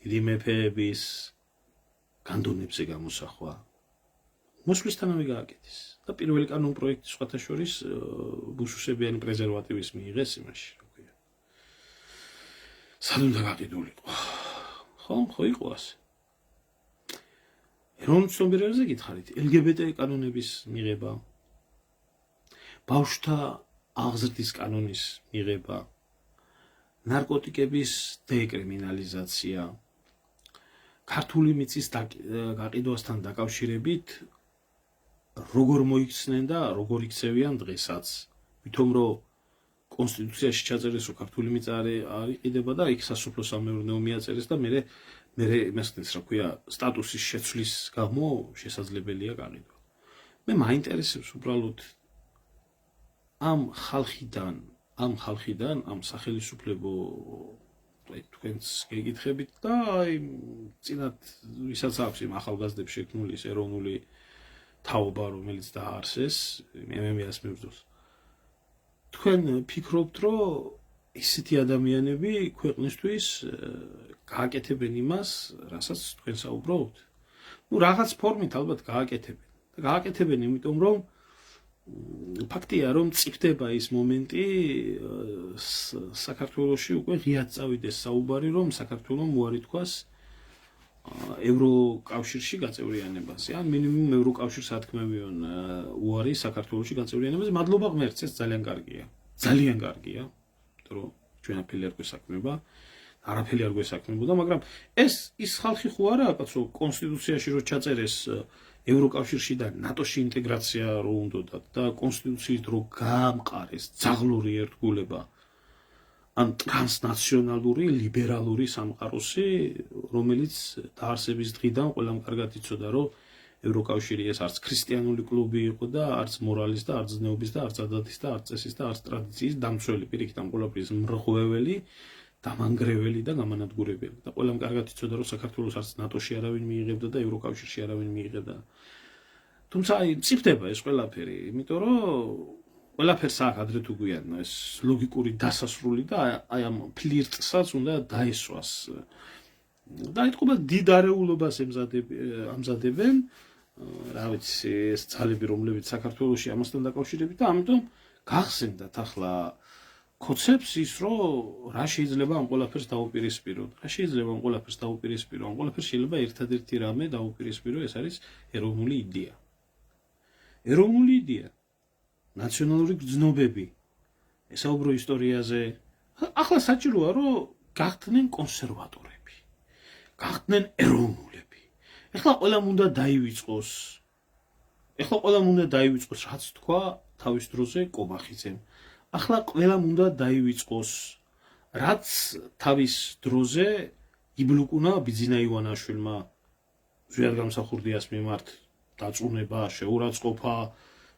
დიდი მეფეების განდონებზე გამოსახვა, მოსვლისთანავე გააკეთეს და პირველი კანონ პროექტი სხვათა შორის ბუსუსებიანი პრეზერვატივის მიიღეს იმაში, რა ქვია. სად უნდა გაყიდულიყო? ხო იყო ასე. ეროვნულ ცნობიერებაზე გითხარით, LGBT კანონების მიღება, ბავშვთა აღზრდის კანონის მიღება, ნარკოტიკების დეკრიმინალიზაცია, ქართული მიწის გაყიდვასთან დაკავშირებით როგორ მოიქცნენ და როგორ იქცევიან დღესაც, ვითომ რომ კონსტიტუციაში ჩაწერეს, რომ ქართული მიწა არ იყიდება და იქ სასოფლო-სამეურნეო მიაწერეს და მე იმასთანაც რა ქვია, სტატუსის შეცვლის გამო შესაძლებელია გაყიდვა. მე მაინტერესებს უბრალოდ ამ ხალხიდან, ამ სახელისუფლებო თქვენს გეკითხებით და აი წინათ ვისაც აქვს იმ ახალგაზრდებს შექმნილი ეს ეროვნული თაობა, რომელიც დაარსეს, მემიას მებრძოლს. თქვენ ფიქრობთ, რომ ისეთი ადამიანები ქვეყნისთვის გააკეთებენ იმას, რასაც თქვენ საუბრობთ? ნუ რაღაც ფორმით ალბათ გააკეთებენ. და გააკეთებენ იმიტომ, რომ ფაქტია, რომ წიფდება ის მომენტი საქართველოში უკვე ღიად წავიდეს საუბარი, რომ საქართველომ უარი თქვას ევროკავშირში გაწევრიანებაზე. ან მინიმუმ ევროკავშირს ათქმევიონ უარი საქართველოში გაწევრიანებაზე. მადლობა ღმერთს, ეს ძალიან კარგია. ძალიან კარგია, იმიტომ რომ ჩვენაფერი არ გვესაქმება, არაფერი არ გვესაქმებოდა, მაგრამ ეს ის ხალხი ხო არაა, კაცო, კონსტიტუციაში რო ჩაწერეს ევროკავშირში და ნატოში ინტეგრაცია რო უნდათ და კონსტიტუციით რო გაამყარეს ძაღლური ერთგულება, ან ტრანსნაციონალური ლიბერალური სამყაროსი, რომელიც დაარსების დღიდან ყველამ კარგად იცოდა, რომ ევროკავშირი ეს არც ქრისტიანული კლუბი იყო და არც მორალის და არც ზნეობის და არც ადათის და არც წესის და არც ტრადიციის დამცველი, პირიქით ამ ყველაფრის მრღვეველი, დამანგრეველი და გამანადგურებელი. და ყველამ კარგად იცოდა, რომ საქართველოს არც ნატოში არავინ მიიღებდა და ევროკავშირში არავინ მიიღებდა. თუმცა აი მწიფდება ეს ყველაფერი, იმიტომ რომ ყველაფერს აქ ადრე თუ გვიანა ეს ლოგიკური დასასრული და აი ამ ფლირტსაც უნდა დაესვას. და ეთქობა დიდ არეულობას ამზადებენ, რა ვიცი, ეს ძალები, რომლებიც საქართველოში ამასთან დაკავშირებით და ამიტომ გახსენდათ ახლა ქოცებს ის, რომ რა შეიძლება ამ ყველაფერს დაუპირისპიროთ. რა შეიძლება ამ ყველაფერს დაუპირისპირო? ამ ყველაფერს შეიძლება ერთადერთი რამე დაუპირისპირო, ეს არის ეროვნული იდეა. ეროვნული იდეა, ნაციონალური გრძნობები, ესაუბრო ისტორიაზე. ახლა საჭიროა, რომ გახდნენ კონსერვატორები, გახდნენ ეროვნულები. ეხლა ყველამ უნდა დაივიწყოს. რაც თქვა თავის დროზე კობახიძემ. ახლა ყველამ უნდა დაივიწყოს, რაც თავის დროზე იბლუკუნა ბიძინა ივანაშვილმა ზვიად გამსახურდიას მიმართ დაწუნება, შეურაცხყოფა,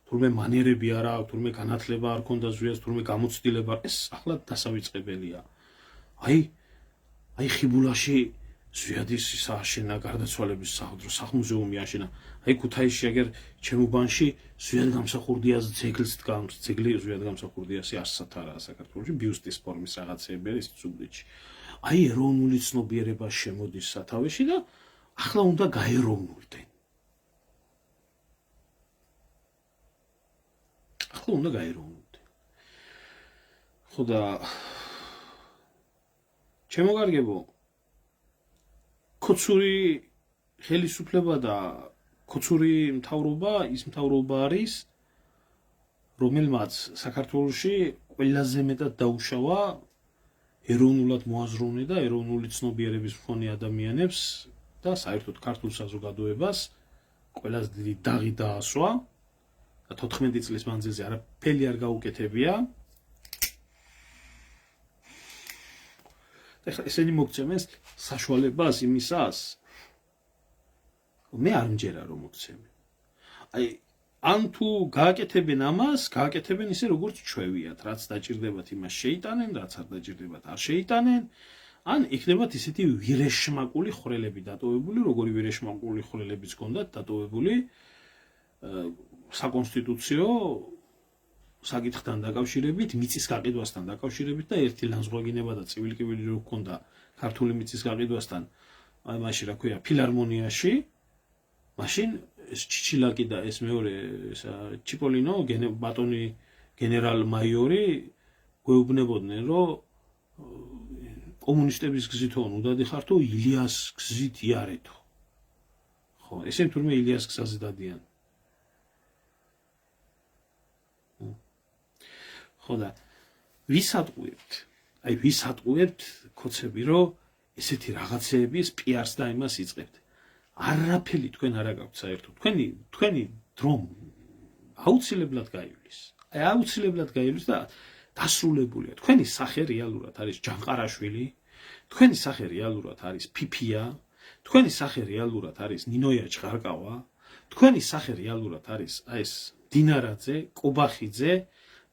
თურმე მანერები არ აქვს, თურმე განათლება არ ქონდა ზვიას, თურმე გამოცდილება, ეს ახლა დასავიწყებელია. აი ხიბულაში ზვიადის სააშენა გარდაცვალების სახლ-მუზეუმი აშენა. აი ქუთაისში აგერ ჩემუბანში ზვიად გამსახურდიას ძეგლს დგამს, ძეგლი ზვიად გამსახურდიასი არსად არაა საქართველოში, ბიუსტის ფორმის რაღაცეები არის ზუგდიდში. აი ეროვნული ცნობიერება შემოდის სათავეში და ახლა უნდა გაეროვნულდნენ. ხო და ჩემო კარგებო, ქოცური ხელისუფლება და ქოცური მთავრობა ის მთავრობა არის, რომელმაც საქართველოში ყველაზე მეტად დაუშავა ეროვნულად მოაზროვნე და ეროვნული ცნობიერების მქონე ადამიანებს და საერთოდ ქართულ საზოგადოებას ყველაზე დიდი დაღი დაასვა და 14 წლის მანძილზე არაფერი არ გაუკეთებია. ეხლა ესენი მოგცემეს საშუალებას იმისას, მე არ მჯერა რომ მოგცემენ. აი ან თუ გააკეთებენ ამას, გააკეთებენ ისე როგორც ჩვევიათ, რაც დაჭირდებათ იმას შეიტანენ, რაც არ დაჭირდებათ არ შეიტანენ, ან იქნებათ ისეთი ვირეშმაკული ხვრელები დატოვებული, როგორი ვირეშმაკული ხვრელებიც ჰქონდათ დატოვებული საკონსტიტუციო საკითხთან დაკავშირებით, მიწის გაყიდვასთან დაკავშირებით და ერთი ლანძღვაგინება და წივილ-კივილი რო ჰქონდა ქართული მიწის გაყიდვასთან, აი მაშინ რა ქვია, ფილარმონიაში მაშინ ეს ჩიჩილაკი და ეს მეორე ესა ჩიპოლინო ბატონი გენერალ მაიორი გვეუბნებოდნენ რომ კომუნისტების გზითონ უნდა დიხართო ილიას გზით იარეთო ხო ესე თურმე ილიას გზაზე დადიან ხო და ვისატყუებთ აი ვისატყუებთ ქოცები რომ ესეთი რაღაცეები ეს პიარს და იმას იწყებთ არაფერი თქვენ არ აგაქვთ საერთოდ თქვენი დრომ აუცილებლად გაივლის აი აუცილებლად გაივლის და დასრულებულია თქვენი სახე რეალურად არის ჯანყარაშვილი თქვენი სახე რეალურად არის ფიფია თქვენი სახე რეალურად არის ნინოია ჭღარკავა თქვენი სახე რეალურად არის აი ეს დინარაძე კობახიძე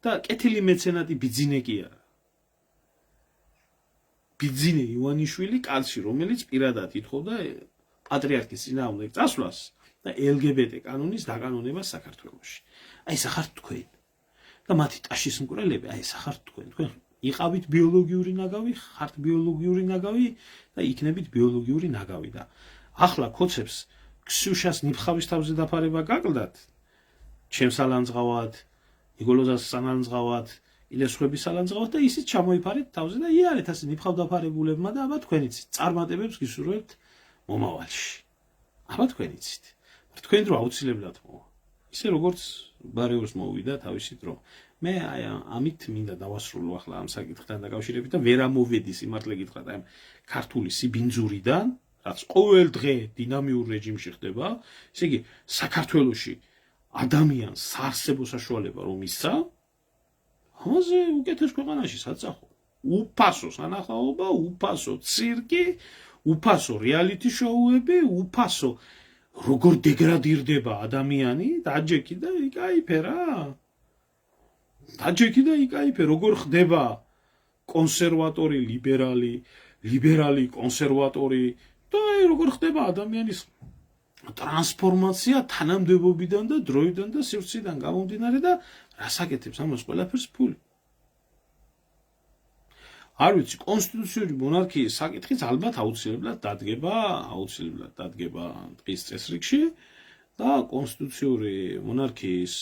და კეთილი მეცენატი ბიძინე კი არა ბიძინე ივანიშვილი კაცი რომელიც პირადად ითხოვდა პატრიარქის წინააღმდეგ წასვლას და LGBT კანონის დაკანონებას საქართველოში აი ეს ახარ თქვენ და მათი ტაშის მკვლელები აი ეს ახარ თქვენ იყავით ბიოლოგიური ნაგავი ხართ ბიოლოგიური ნაგავი და იქნებით ბიოლოგიური ნაგავი და ახლა ქოცებს ქსუშას ნიფხავის თავზე დაფარება გაკლდათ ჩემს ალანძღავად ნიკოლოზას სანალანძღავად ილესხვების ალანძღავად და ისიც ჩამოიფარეთ თავზე და იარეთ ასე ნიფხავ დაფარებულებმა და აბა თქვენიც წარმატებებს გისურვებთ მომავალში აბა თქვენიცით თქვენ დრო აუცილებლად მოვა ისე როგორც ბარეურს მოვიდა თავისი დრო მე აი ამით მინდა დავასრულო ახლა ამ საკითხთან დაკავშირებით და ვერ ამოვედი სიმართლე გითხრათ აი ქართული სიბინძურიდან რაც ყოველ დღე დინამიურ რეჟიმში ხდება ესე იგი საქართველოში ადამიანს საარსებო საშუალება რომ ისცა ამაზე უკეთეს ქვეყანაში საწახო უფასო სანახაობა უფასო ცირკი უფასო რეალიტი შოუები უფასო როგორ დეგრადირდება ადამიანი დაჯექი და იკაიფე რა დაჯექი და იკაიფე როგორ ხდება კონსერვატორი ლიბერალი კონსერვატორი და როგორ ხდება ადამიანის ტრანსფორმაცია თანამდებობიდან და დროიდან და სივრციდან გამომდინარე და რას აკეთებს ამას ყველაფერს ფული არ ვიცი კონსტიტუციური მონარქიის საკითხიც ალბათ აუცილებლად დადგება დღის წესრიგში და კონსტიტუციური მონარქიის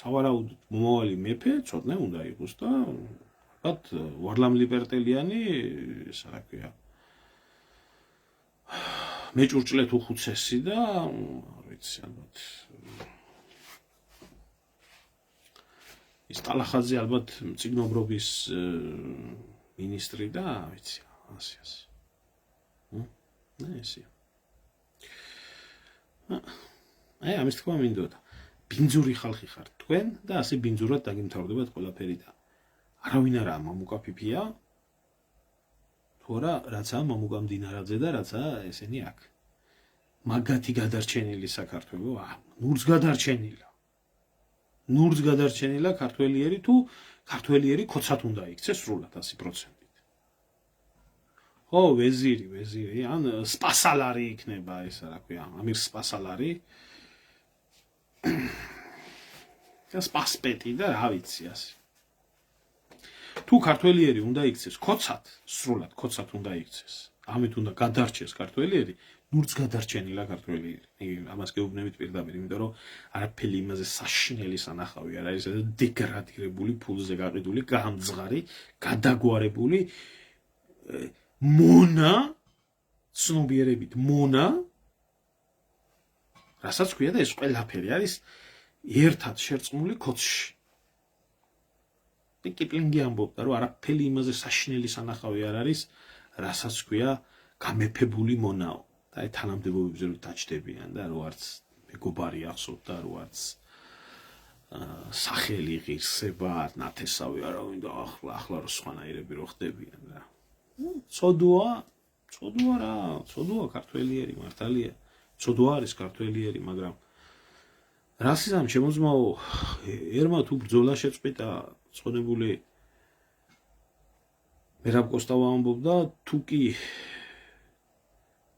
სავარაუდოდ მომავალი მეფე ცოტნე უნდა იყოს და ალბათ ვარლამ ლიპერტელიანი ეს რა ქვია მეჭურჭლეთ უხუცესი და არ ვიცი ალბათ ის ტალახაძე ალბათ მწიგნობრობის მინისტრი და ვიცი ასე ესე აი ამის თქმა მინდოდა ბინძური ხალხი ხართ თქვენ და ასე ბინძურად დაგიმთავრდებათ ყველაფერი და არავინ არაა მამუკა ფიფია თუ არა რაცა მამუკა მდინარაძე და რაცა ესენი აქ მაგათი გადარჩენილი საქართველო ნურს გადარჩენილა ქართველიერი თუ ქართველიერი ქოცად უნდა იქცეს სრულად 100%. ხო, ვეზირი, ან სპასალარი იქნება ეს რა ქვია, ამირ სპასალარი. და სპასპეტი და რა ვიცი ასე. თუ ქართველიერი უნდა იქცეს ქოცად, სრულად ქოცად უნდა იქცეს. ამით უნდა გადარჩეს ქართველიერი. ნურც გადარჩენილა ქართველიერი. ამას გეუბნებით პირდაპირ, იმიტომ რომ არაფერი იმაზე საშინელი სანახავი არ არის, დეგრადირებული, ფულზე გაყიდული, გამძღარი, გადაგვარებული მონა ცნობიერებით მონა რასაც ქვია და ეს ყველაფერი არის ერთად შერწყმული ქოცში. კიპლინგი ამბობდა, რომ არაფერი იმაზე საშინელი სანახავი არ არის, რასაც ქვია გამეფებული მონაო. და აი თანამდებობებზე რომ დაჭდებიან და რო არც მეგობარი ახსოვთ და რო არც სახელი ღირსება, ნათესავი არავინ და ახლა რო სხვანაირები რო ხდებიან რა. ცოდოა ქართველიერი მართალია. ცოდოა არის ქართველიერი, მაგრამ რასიზამ შემოძმაო ერმა თუ ბრძოლა შეწყვიტა წონებული მერაბ კოსტავა ამბობდა თუ კი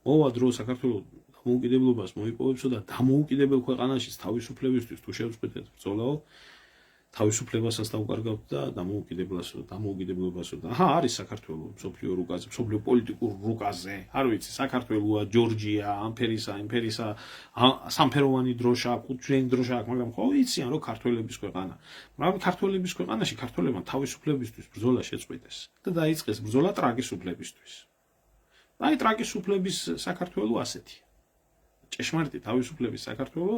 მოვა დრო საქართველოს დამოუკიდებლობას მოიპოვებსო და დამოუკიდებელ ქვეყანაში თავისუფლებისთვის თუ შევწყვეტეთ ბრძოლაო თავისუფლებასაც დაუკარგავთ და დამოუკიდებლობასაც და არის საქართველოს მსოფლიო რუკაზე, მსოფლიო პოლიტიკურ რუკაზე. არ ვიცი, საქართველოა, ჯორჯია, ამფერისა, სამფეროვანი დროშა, ხუთჯვარი დროშა აქვს, მაგრამ ხო იციან, რომ ქართველების ქვეყანა. მაგრამ ქართველების ქვეყანაში ქართველებმა თავისუფლებისთვის ბრძოლა შეწყვიტეს და დაიწყეს ბრძოლა ტრაკის უფლებისთვის. აი ტრაკის უფლების საქართველო ასეთია. ჭეშმარიტი თავისუფლების საქართველო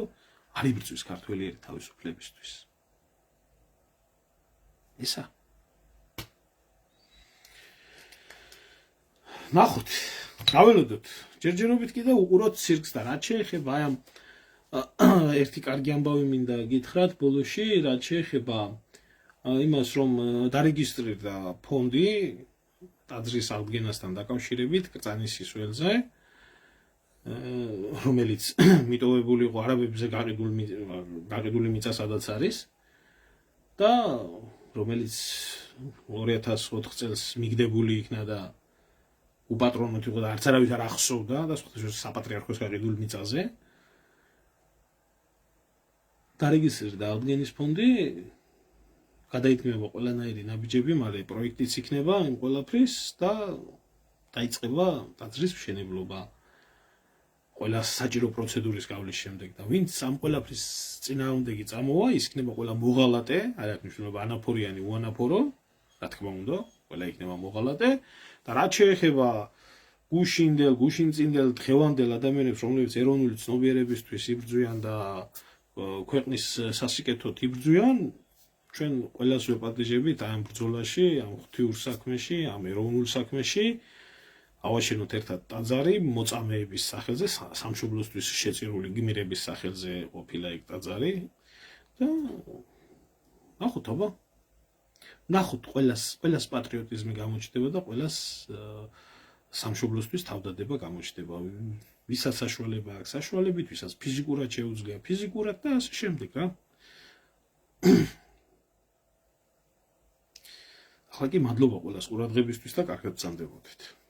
არ იბრძვის ქართველიერი თავისუფლებისთვის. ისა. ნახოთ, გაველოდოთ. ჯერჯერობით კიდე უყუროთ ცირკს და რაც შეეხება აი ამ ერთი კარგი ამბავი მინდა გითხრათ ბოლოში, რაც შეეხება იმას, რომ დარეგისტრირდა ფონდი ტაძრის აღდგენასთან დაკავშირებით კრწანისის ველზე, რომელიც მიტოვებული იყო არაბებზე გაყიდული მიწა სადაც არის და რომელიც 2004 წელს მიგდებული იქნა და უპატრონოთ იყო და არც არავის არ ახსოვდა და საპატრიარქოს გაყიდულ მიწაზე. დარეგისტრირდა აღდგენის ფონდი, გადაიქმნება ყველანაირი ნაბიჯები, მაგრამ პროექტიც იქნება იმ ყველაფრის და დაიწყება ტაძრის მშენებლობა. ყველა საჭირო პროცედურის გავლის შემდეგ და ვინც ამ ყველაფრის წინააღმდეგი წამოვა, ის იქნება ყველა მოღალატე, არ აქვს მნიშვნელობა ანაფორიანი, უანაფორო, რა თქმა უნდა, ყველა იქნება მოღალატე და რაც შეეხება გუშინწინდელ დღევანდელ ადამიანებს, რომლებიც ეროვნული ცნობიერებისთვის იბრძვიან და ქვეყნის სასიკეთოდ იბრძვიან, ჩვენ ყველას ვეპატიჟებით ამ ბრძოლაში, ამ ღვთიურ საქმეში, ამ ეროვნულ საქმეში. ავაშენოთ ერთად ტაძარი მოწამეების სახელზე, სამშობლოსთვის შეწირული გმირების სახელზე ყოფილა იქ ტაძარი და ნახოთ აბა. ნახოთ ყველას პატრიოტიზმი გამოჩნდება და ყველას სამშობლოსთვის თავდადება გამოჩნდება. ვისაც საშუალება აქვს საშუალებით, ვისაც ფიზიკურად შეუძლია ფიზიკურად და ასე შემდეგ რა. ახლა კი მადლობა ყველას ყურადღებისთვის და კარგად გრძანდებოდეთ.